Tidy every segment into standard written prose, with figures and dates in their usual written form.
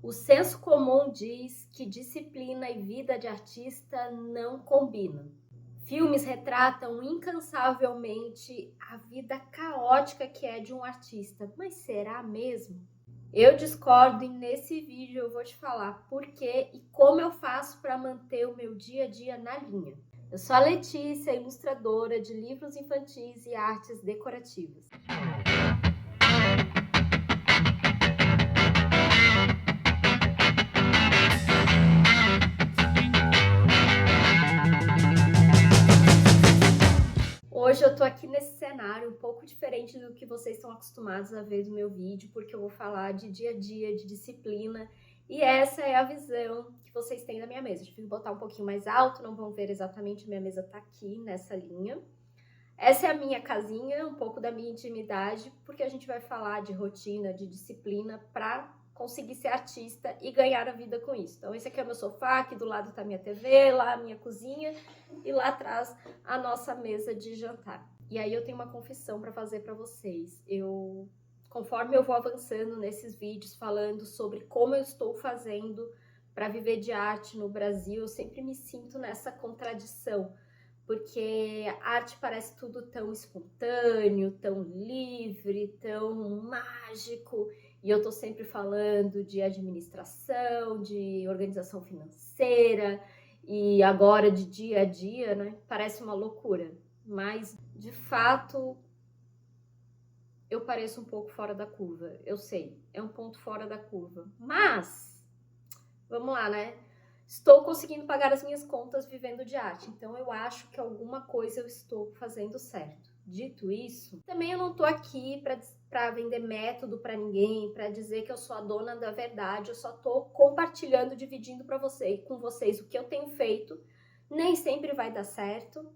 O senso comum diz que disciplina e vida de artista não combinam. Filmes retratam incansavelmente a vida caótica que é de um artista, mas será mesmo? Eu discordo e nesse vídeo eu vou te falar por quê e como eu faço para manter o meu dia a dia na linha. Eu sou a Letícia, ilustradora de livros infantis e artes decorativas. Hoje eu tô aqui nesse cenário um pouco diferente do que vocês estão acostumados a ver do meu vídeo, porque eu vou falar de dia a dia, de disciplina, e essa é a visão que vocês têm da minha mesa. Eu tive que botar um pouquinho mais alto, não vão ver exatamente, minha mesa tá aqui nessa linha. Essa é a minha casinha, um pouco da minha intimidade, porque a gente vai falar de rotina, de disciplina para conseguir ser artista e ganhar a vida com isso. Então esse aqui é o meu sofá, aqui do lado tá a minha TV, lá a minha cozinha e lá atrás a nossa mesa de jantar. E aí eu tenho uma confissão para fazer para vocês. Conforme eu vou avançando nesses vídeos falando sobre como eu estou fazendo para viver de arte no Brasil, eu sempre me sinto nessa contradição, porque a arte parece tudo tão espontâneo, tão livre, tão mágico, e eu tô sempre falando de administração, de organização financeira, e agora de dia a dia, né? Parece uma loucura, mas de fato eu pareço um pouco fora da curva, eu sei, é um ponto fora da curva, mas vamos lá, né? Estou conseguindo pagar as minhas contas vivendo de arte, então eu acho que alguma coisa eu estou fazendo certo. Dito isso, também eu não tô aqui para vender método para ninguém, para dizer que eu sou a dona da verdade, eu só tô compartilhando, dividindo com vocês o que eu tenho feito. Nem sempre vai dar certo,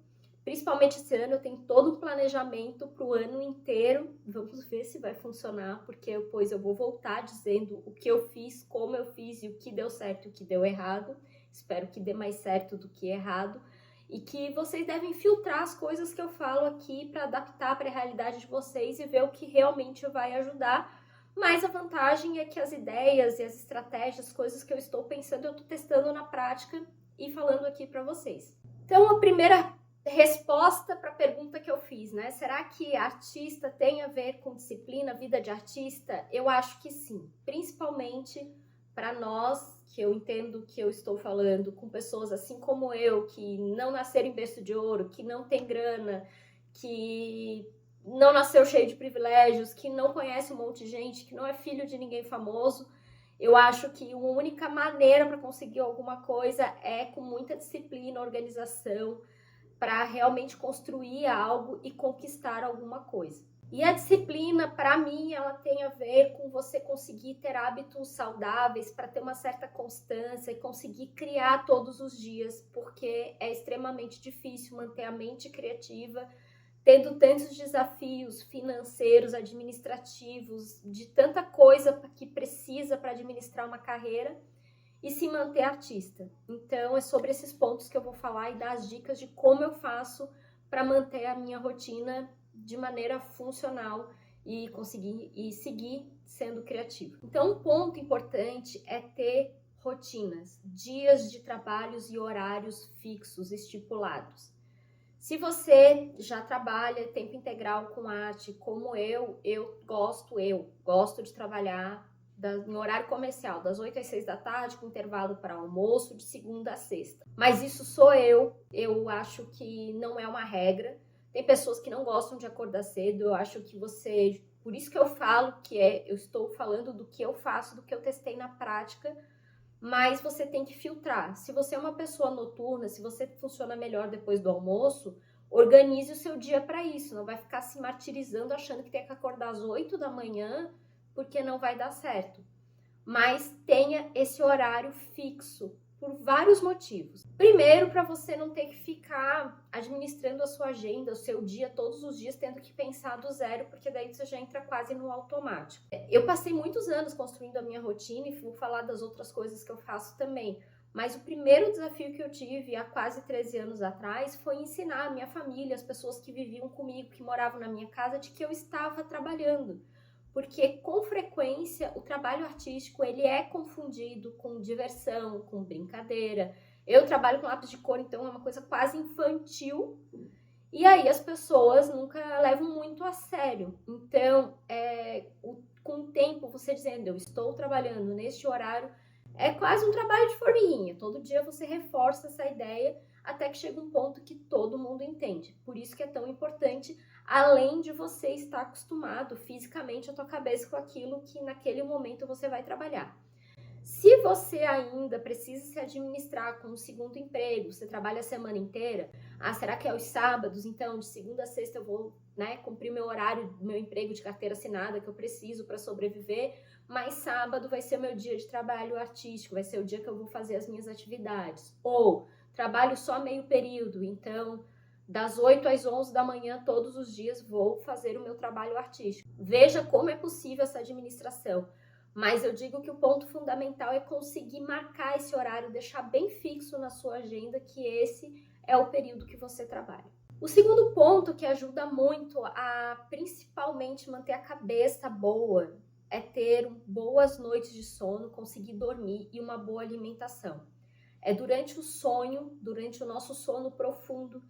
principalmente esse ano eu tenho todo um planejamento para o ano inteiro. Vamos ver se vai funcionar, porque depois eu vou voltar dizendo o que eu fiz, como eu fiz e o que deu certo e o que deu errado. Espero que dê mais certo do que errado. E que vocês devem filtrar as coisas que eu falo aqui para adaptar para a realidade de vocês e ver o que realmente vai ajudar. Mas a vantagem é que as ideias e as estratégias, coisas que eu estou pensando, eu estou testando na prática e falando aqui para vocês. Então, a primeira resposta para a pergunta que eu fiz, né? Será que artista tem a ver com disciplina, vida de artista? Eu acho que sim, principalmente para nós, que eu entendo que eu estou falando com pessoas assim como eu, que não nasceram em berço de ouro, que não tem grana, que não nasceu cheio de privilégios, que não conhece um monte de gente, que não é filho de ninguém famoso. Eu acho que a única maneira para conseguir alguma coisa é com muita disciplina, organização, para realmente construir algo e conquistar alguma coisa. E a disciplina, para mim, ela tem a ver com você conseguir ter hábitos saudáveis, para ter uma certa constância e conseguir criar todos os dias, porque é extremamente difícil manter a mente criativa, tendo tantos desafios financeiros, administrativos, de tanta coisa que precisa para administrar uma carreira e se manter artista. Então é sobre esses pontos que eu vou falar e dar as dicas de como eu faço para manter a minha rotina de maneira funcional e conseguir e seguir sendo criativo. Então um ponto importante é ter rotinas, dias de trabalhos e horários fixos, estipulados. Se você já trabalha tempo integral com arte, como eu gosto de trabalhar no horário comercial, das 8 às 6 da tarde, com intervalo para almoço, de segunda a sexta. Mas isso sou eu acho que não é uma regra. Tem pessoas que não gostam de acordar cedo, eu acho que você... Por isso que eu falo eu estou falando do que eu faço, do que eu testei na prática, mas você tem que filtrar. Se você é uma pessoa noturna, se você funciona melhor depois do almoço, organize o seu dia para isso, não vai ficar se martirizando achando que tem que acordar às 8 da manhã, porque não vai dar certo. Mas tenha esse horário fixo, por vários motivos. Primeiro, para você não ter que ficar administrando a sua agenda, o seu dia, todos os dias, tendo que pensar do zero, porque daí você já entra quase no automático. Eu passei muitos anos construindo a minha rotina e vou falar das outras coisas que eu faço também. Mas o primeiro desafio que eu tive há quase 13 anos atrás foi ensinar a minha família, as pessoas que viviam comigo, que moravam na minha casa, de que eu estava trabalhando. porque com frequência o trabalho artístico ele é confundido com diversão, com brincadeira. Eu trabalho com lápis de cor, então é uma coisa quase infantil, e aí as pessoas nunca levam muito a sério. Então, com o tempo, você dizendo, eu estou trabalhando neste horário, é quase um trabalho de formiguinha. Todo dia você reforça essa ideia até que chega um ponto que todo mundo entende. Por isso que é tão importante, além de você estar acostumado fisicamente a tua cabeça com aquilo que naquele momento você vai trabalhar. Se você ainda precisa se administrar com um segundo emprego, você trabalha a semana inteira, será que é os sábados? Então, de segunda a sexta eu vou, cumprir meu horário, meu emprego de carteira assinada que eu preciso para sobreviver, mas sábado vai ser meu dia de trabalho artístico, vai ser o dia que eu vou fazer as minhas atividades. Ou trabalho só meio período, então das 8 às 11 da manhã todos os dias vou fazer o meu trabalho artístico. Veja como é possível essa administração. Mas eu digo que o ponto fundamental é conseguir marcar esse horário, deixar bem fixo na sua agenda que esse é o período que você trabalha. O segundo ponto que ajuda muito a principalmente manter a cabeça boa é ter boas noites de sono, conseguir dormir e uma boa alimentação. É durante o sonho, durante o nosso sono profundo,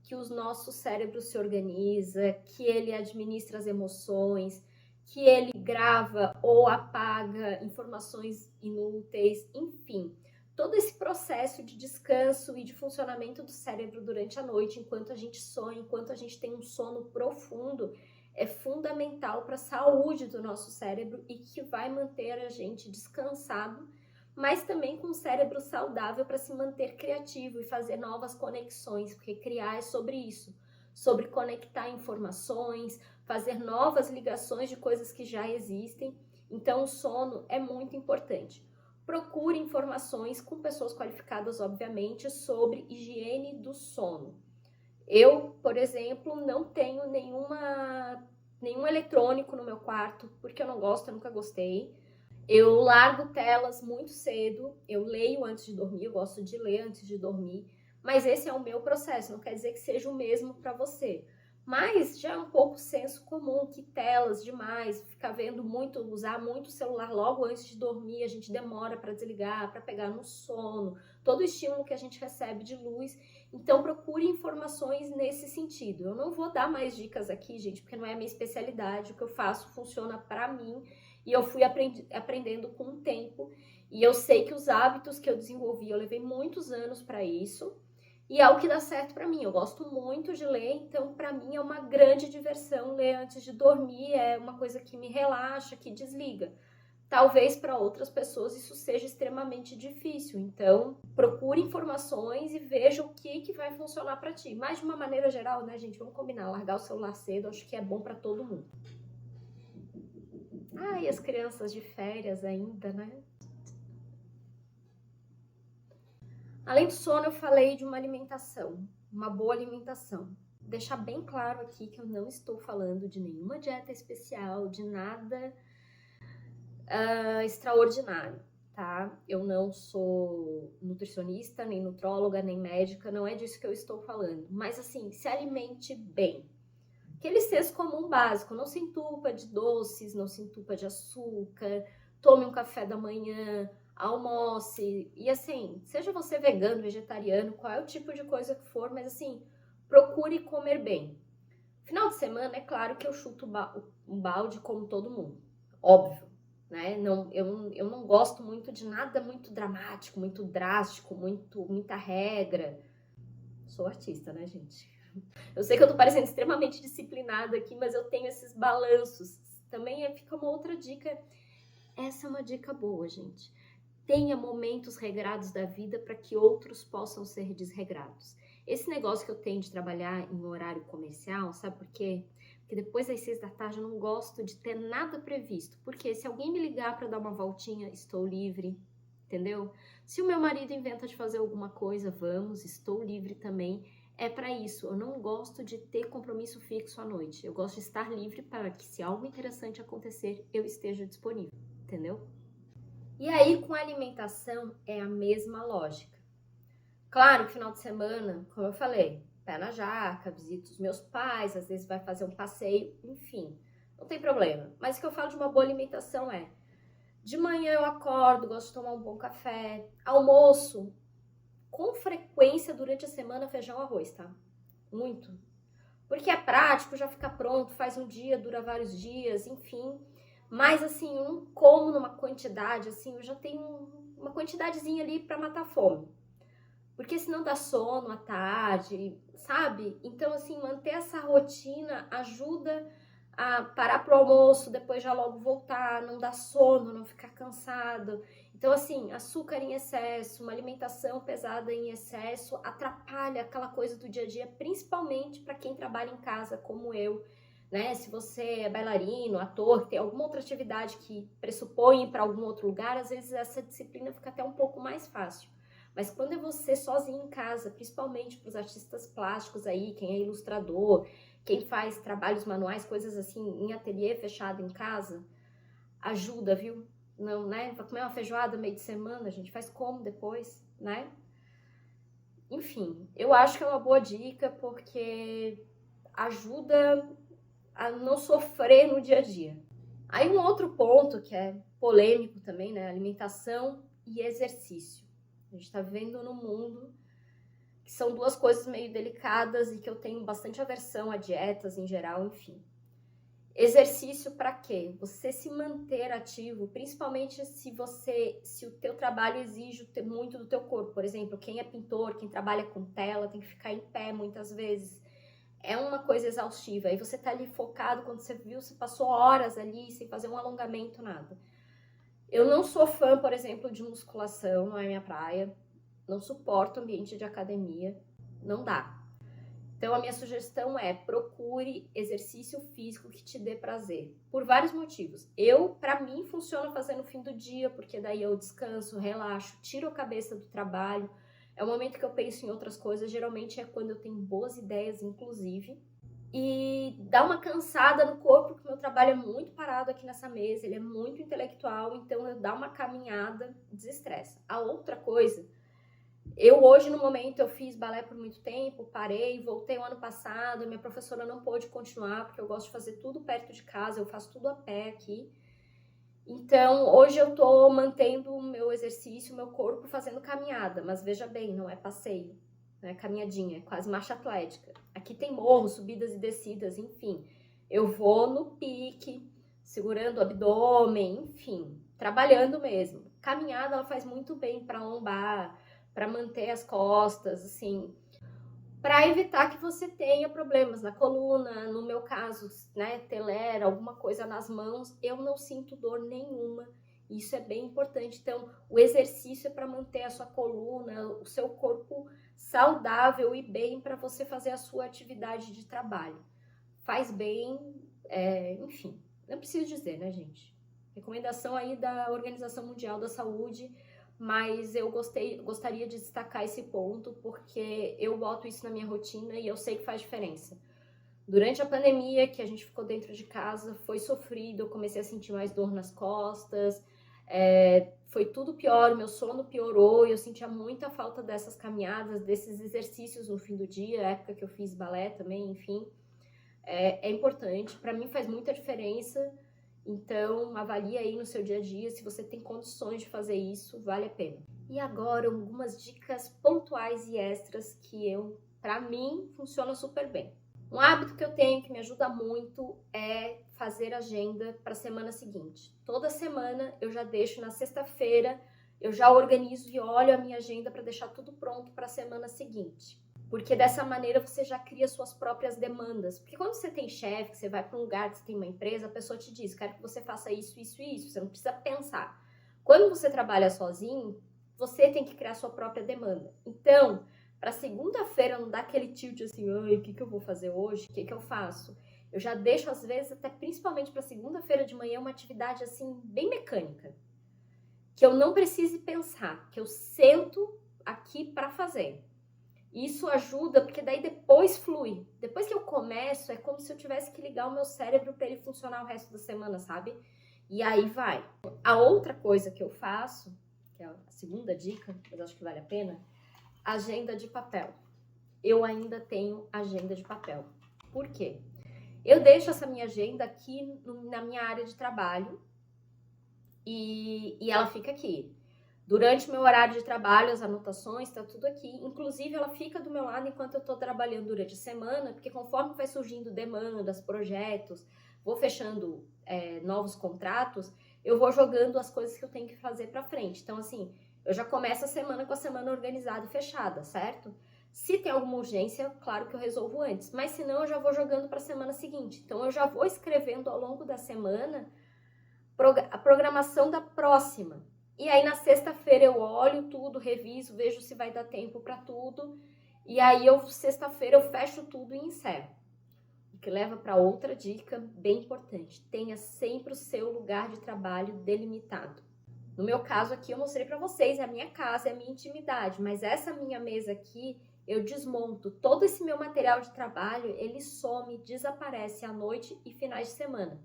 que o nosso cérebro se organiza, que ele administra as emoções, que ele grava ou apaga informações inúteis, enfim. Todo esse processo de descanso e de funcionamento do cérebro durante a noite, enquanto a gente sonha, enquanto a gente tem um sono profundo, é fundamental para a saúde do nosso cérebro e que vai manter a gente descansado, mas também com um cérebro saudável para se manter criativo e fazer novas conexões, porque criar é sobre isso, sobre conectar informações, fazer novas ligações de coisas que já existem. Então, o sono é muito importante. Procure informações com pessoas qualificadas, obviamente, sobre higiene do sono. Eu, por exemplo, não tenho nenhum eletrônico no meu quarto, porque eu não gosto, eu nunca gostei. Eu largo telas muito cedo, eu leio antes de dormir, eu gosto de ler antes de dormir, mas esse é o meu processo, não quer dizer que seja o mesmo para você. Mas já é um pouco senso comum que telas demais, ficar vendo muito, usar muito o celular logo antes de dormir, a gente demora para desligar, para pegar no sono, todo o estímulo que a gente recebe de luz. Então procure informações nesse sentido. Eu não vou dar mais dicas aqui, gente, porque não é a minha especialidade, o que eu faço funciona para mim e eu fui aprendendo com o tempo. E eu sei que os hábitos que eu desenvolvi, eu levei muitos anos para isso. E é o que dá certo para mim. Eu gosto muito de ler, então para mim é uma grande diversão ler antes de dormir, é uma coisa que me relaxa, que desliga. Talvez para outras pessoas isso seja extremamente difícil. Então, procure informações e veja o que vai funcionar para ti. Mas de uma maneira geral, né, gente, vamos combinar, largar o celular cedo, acho que é bom para todo mundo. E as crianças de férias ainda, né? Além do sono, eu falei de uma alimentação, uma boa alimentação. Deixar bem claro aqui que eu não estou falando de nenhuma dieta especial, de nada extraordinário, tá? Eu não sou nutricionista, nem nutróloga, nem médica, não é disso que eu estou falando. Mas assim, se alimente bem. Aquele senso comum básico, não se entupa de doces, não se entupa de açúcar, tome um café da manhã, almoce, e assim, seja você vegano, vegetariano, qual é o tipo de coisa que for, mas assim, procure comer bem. Final de semana, é claro que eu chuto um balde como todo mundo, óbvio, né? Eu não gosto muito de nada muito dramático, muito drástico, muita regra. Sou artista, né, gente? Eu sei que eu tô parecendo extremamente disciplinada aqui, mas eu tenho esses balanços. Também fica uma outra dica. Essa é uma dica boa, gente. Tenha momentos regrados da vida para que outros possam ser desregrados. Esse negócio que eu tenho de trabalhar em horário comercial, sabe por quê? Porque depois das 6 da tarde eu não gosto de ter nada previsto. Porque se alguém me ligar para dar uma voltinha, estou livre, entendeu? Se o meu marido inventa de fazer alguma coisa, vamos, estou livre também. É para isso, eu não gosto de ter compromisso fixo à noite. Eu gosto de estar livre para que, se algo interessante acontecer, eu esteja disponível, entendeu? E aí, com a alimentação, é a mesma lógica. Claro, final de semana, como eu falei, pé na jaca, visito os meus pais, às vezes vai fazer um passeio, enfim. não tem problema. Mas o que eu falo de uma boa alimentação é, de manhã eu acordo, gosto de tomar um bom café, almoço, com frequência durante a semana feijão e arroz, tá? Muito. Porque é prático, já fica pronto, faz um dia, dura vários dias, enfim. Mas assim, eu não como numa quantidade, assim, eu já tenho uma quantidadezinha ali pra matar a fome. Porque senão dá sono à tarde, sabe? Então, assim, manter essa rotina ajuda a parar pro almoço, depois já logo voltar, não dar sono, não ficar cansado. Então, assim, açúcar em excesso, uma alimentação pesada em excesso, atrapalha aquela coisa do dia a dia, principalmente para quem trabalha em casa, como eu, né? Se você é bailarino, ator, tem alguma outra atividade que pressupõe ir para algum outro lugar, às vezes essa disciplina fica até um pouco mais fácil. Mas quando é você sozinho em casa, principalmente para os artistas plásticos aí, quem é ilustrador, quem faz trabalhos manuais, coisas assim, em ateliê fechado em casa, ajuda, viu? Não, né? Vai comer uma feijoada meio de semana, a gente faz como depois, né? Enfim, eu acho que é uma boa dica porque ajuda a não sofrer no dia a dia. Aí um outro ponto que é polêmico também, né? Alimentação e exercício. A gente tá vivendo num mundo que são duas coisas meio delicadas e que eu tenho bastante aversão a dietas em geral, enfim. Exercício para quê? Você se manter ativo, principalmente se o teu trabalho exige muito do teu corpo. Por exemplo, quem é pintor, quem trabalha com tela, tem que ficar em pé muitas vezes. É uma coisa exaustiva. Aí você tá ali focado, quando você viu, você passou horas ali sem fazer um alongamento, nada. Eu não sou fã, por exemplo, de musculação, não é minha praia. Não suporto ambiente de academia, não dá. Então a minha sugestão é procure exercício físico que te dê prazer, por vários motivos. Para mim, funciona fazer no fim do dia, porque daí eu descanso, relaxo, tiro a cabeça do trabalho. É o momento que eu penso em outras coisas, geralmente é quando eu tenho boas ideias, inclusive. E dá uma cansada no corpo, porque o meu trabalho é muito parado aqui nessa mesa, ele é muito intelectual, então eu dar uma caminhada desestressa. A outra coisa, eu hoje no momento eu fiz balé por muito tempo, parei, voltei o ano passado, minha professora não pôde continuar, porque eu gosto de fazer tudo perto de casa, eu faço tudo a pé aqui. Então hoje eu tô mantendo o meu exercício, o meu corpo fazendo caminhada, mas veja bem, não é passeio, não é caminhadinha, é quase marcha atlética. Aqui tem morros, subidas e descidas, enfim. Eu vou no pique, segurando o abdômen, enfim, trabalhando mesmo. Caminhada ela faz muito bem para lombar, para manter as costas, assim, para evitar que você tenha problemas na coluna, no meu caso, né, telera, alguma coisa nas mãos, eu não sinto dor nenhuma. Isso é bem importante. Então, o exercício é para manter a sua coluna, o seu corpo saudável e bem para você fazer a sua atividade de trabalho. Faz bem, enfim, não preciso dizer, né, gente? Recomendação aí da Organização Mundial da Saúde, mas eu gostaria de destacar esse ponto porque eu boto isso na minha rotina e eu sei que faz diferença. Durante a pandemia, que a gente ficou dentro de casa, foi sofrido, eu comecei a sentir mais dor nas costas, foi tudo pior, meu sono piorou, e eu sentia muita falta dessas caminhadas, desses exercícios no fim do dia, época que eu fiz balé também, enfim. É importante, para mim faz muita diferença. Então, avalie aí no seu dia a dia, se você tem condições de fazer isso, vale a pena. E agora, algumas dicas pontuais e extras que para mim, funciona super bem. Um hábito que eu tenho que me ajuda muito é fazer agenda para a semana seguinte. Toda semana eu já deixo na sexta-feira, eu já organizo e olho a minha agenda para deixar tudo pronto para a semana seguinte. Porque dessa maneira você já cria suas próprias demandas. Porque quando você tem chefe, que você vai para um lugar, que você tem uma empresa, a pessoa te diz, quero que você faça isso, isso e isso. Você não precisa pensar. Quando você trabalha sozinho, você tem que criar sua própria demanda. Então, para segunda-feira não dá aquele tilt assim, ai, o que eu vou fazer hoje? O que eu faço? Eu já deixo, às vezes, até principalmente para segunda-feira de manhã, uma atividade assim, bem mecânica. Que eu não precise pensar, que eu sento aqui para fazer. Isso ajuda, porque daí depois flui. Depois que eu começo, é como se eu tivesse que ligar o meu cérebro para ele funcionar o resto da semana, sabe? E aí vai. A outra coisa que eu faço, que é a segunda dica, mas acho que vale a pena, agenda de papel. Eu ainda tenho agenda de papel. Por quê? Eu deixo essa minha agenda aqui na minha área de trabalho e ela fica aqui. Durante o meu horário de trabalho, as anotações, tá tudo aqui. Inclusive, ela fica do meu lado enquanto eu tô trabalhando durante a semana, porque conforme vai surgindo demandas, projetos, vou fechando novos contratos, eu vou jogando as coisas que eu tenho que fazer pra frente. Então, assim, eu já começo a semana com a semana organizada e fechada, certo? Se tem alguma urgência, claro que eu resolvo antes, mas se não, eu já vou jogando para a semana seguinte. Então, eu já vou escrevendo ao longo da semana a programação da próxima. E aí, na sexta-feira, eu olho tudo, reviso, vejo se vai dar tempo para tudo. E aí, sexta-feira, eu fecho tudo e encerro. O que leva para outra dica bem importante. Tenha sempre o seu lugar de trabalho delimitado. No meu caso aqui, eu mostrei para vocês, é a minha casa, é a minha intimidade. Mas essa minha mesa aqui, eu desmonto. Todo esse meu material de trabalho, ele some, desaparece à noite e finais de semana.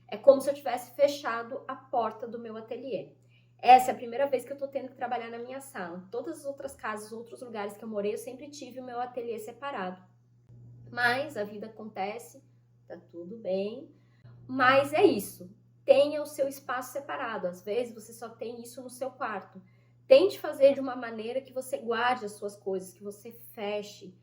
É como se eu tivesse fechado a porta do meu ateliê. Essa é a primeira vez que eu tô tendo que trabalhar na minha sala. Todas as outras casas, outros lugares que eu morei, eu sempre tive o meu ateliê separado. Mas a vida acontece, tá tudo bem. Mas é isso. Tenha o seu espaço separado. Às vezes você só tem isso no seu quarto. Tente fazer de uma maneira que você guarde as suas coisas, que você feche,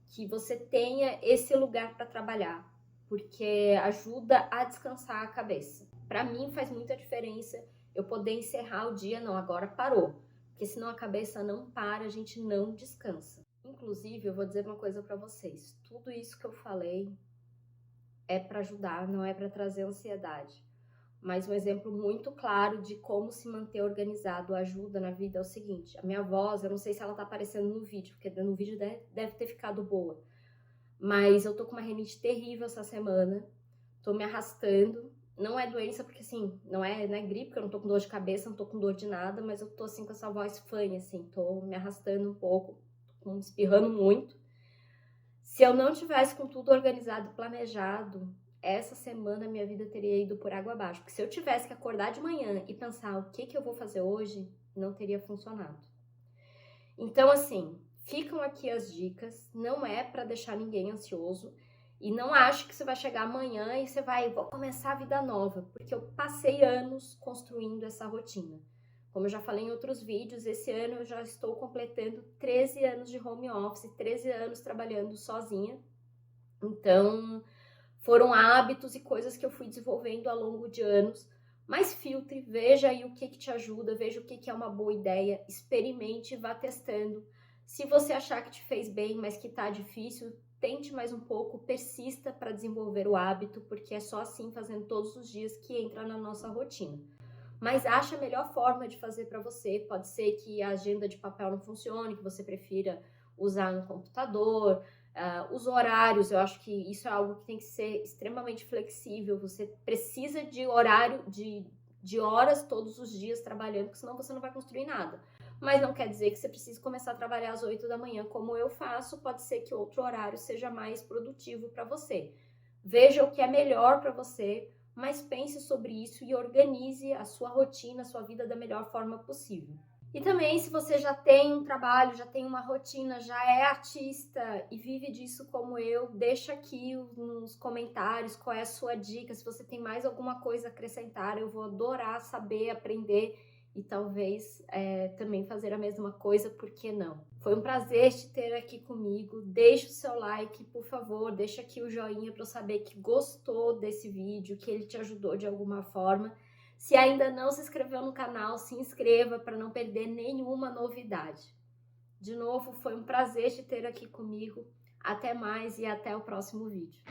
que você tenha esse lugar para trabalhar, porque ajuda a descansar a cabeça. Para mim faz muita diferença eu poder encerrar o dia, não, agora parou, porque senão a cabeça não para, a gente não descansa. Inclusive, eu vou dizer uma coisa para vocês, tudo isso que eu falei é para ajudar, não é para trazer ansiedade. Mas um exemplo muito claro de como se manter organizado ajuda na vida é o seguinte. A minha voz, eu não sei se ela tá aparecendo no vídeo, porque no vídeo deve ter ficado boa. Mas eu tô com uma rinite terrível essa semana. Tô me arrastando. Não é doença, porque assim, não é gripe, porque eu não tô com dor de cabeça, não tô com dor de nada, mas eu tô assim com essa voz fanha, assim, tô me arrastando um pouco, tô espirrando muito. Se eu não tivesse com tudo organizado e planejado, essa semana minha vida teria ido por água abaixo. Porque se eu tivesse que acordar de manhã e pensar o que eu vou fazer hoje, não teria funcionado. Então, assim, ficam aqui as dicas. Não é para deixar ninguém ansioso. E não ache que você vai chegar amanhã e você vou começar a vida nova. Porque eu passei anos construindo essa rotina. Como eu já falei em outros vídeos, esse ano eu já estou completando 13 anos de home office, 13 anos trabalhando sozinha. Então, foram hábitos e coisas que eu fui desenvolvendo ao longo de anos. Mas filtre, veja aí o que te ajuda, veja o que é uma boa ideia, experimente e vá testando. Se você achar que te fez bem, mas que tá difícil, tente mais um pouco, persista para desenvolver o hábito, porque é só assim, fazendo todos os dias, que entra na nossa rotina. Mas acha a melhor forma de fazer para você. Pode ser que a agenda de papel não funcione, que você prefira usar no computador. Os horários, eu acho que isso é algo que tem que ser extremamente flexível. Você precisa de horário, de horas todos os dias trabalhando, porque senão você não vai construir nada. Mas não quer dizer que você precise começar a trabalhar às 8 da manhã, como eu faço. Pode ser que outro horário seja mais produtivo para você. Veja o que é melhor para você, mas pense sobre isso e organize a sua rotina, a sua vida da melhor forma possível. E também, se você já tem um trabalho, já tem uma rotina, já é artista e vive disso como eu, deixa aqui nos comentários qual é a sua dica, se você tem mais alguma coisa a acrescentar, eu vou adorar saber, aprender e talvez também fazer a mesma coisa, por que não? Foi um prazer te ter aqui comigo, deixa o seu like, por favor, deixa aqui o joinha para eu saber que gostou desse vídeo, que ele te ajudou de alguma forma. Se ainda não se inscreveu no canal, se inscreva para não perder nenhuma novidade. De novo, foi um prazer te ter aqui comigo. Até mais e até o próximo vídeo.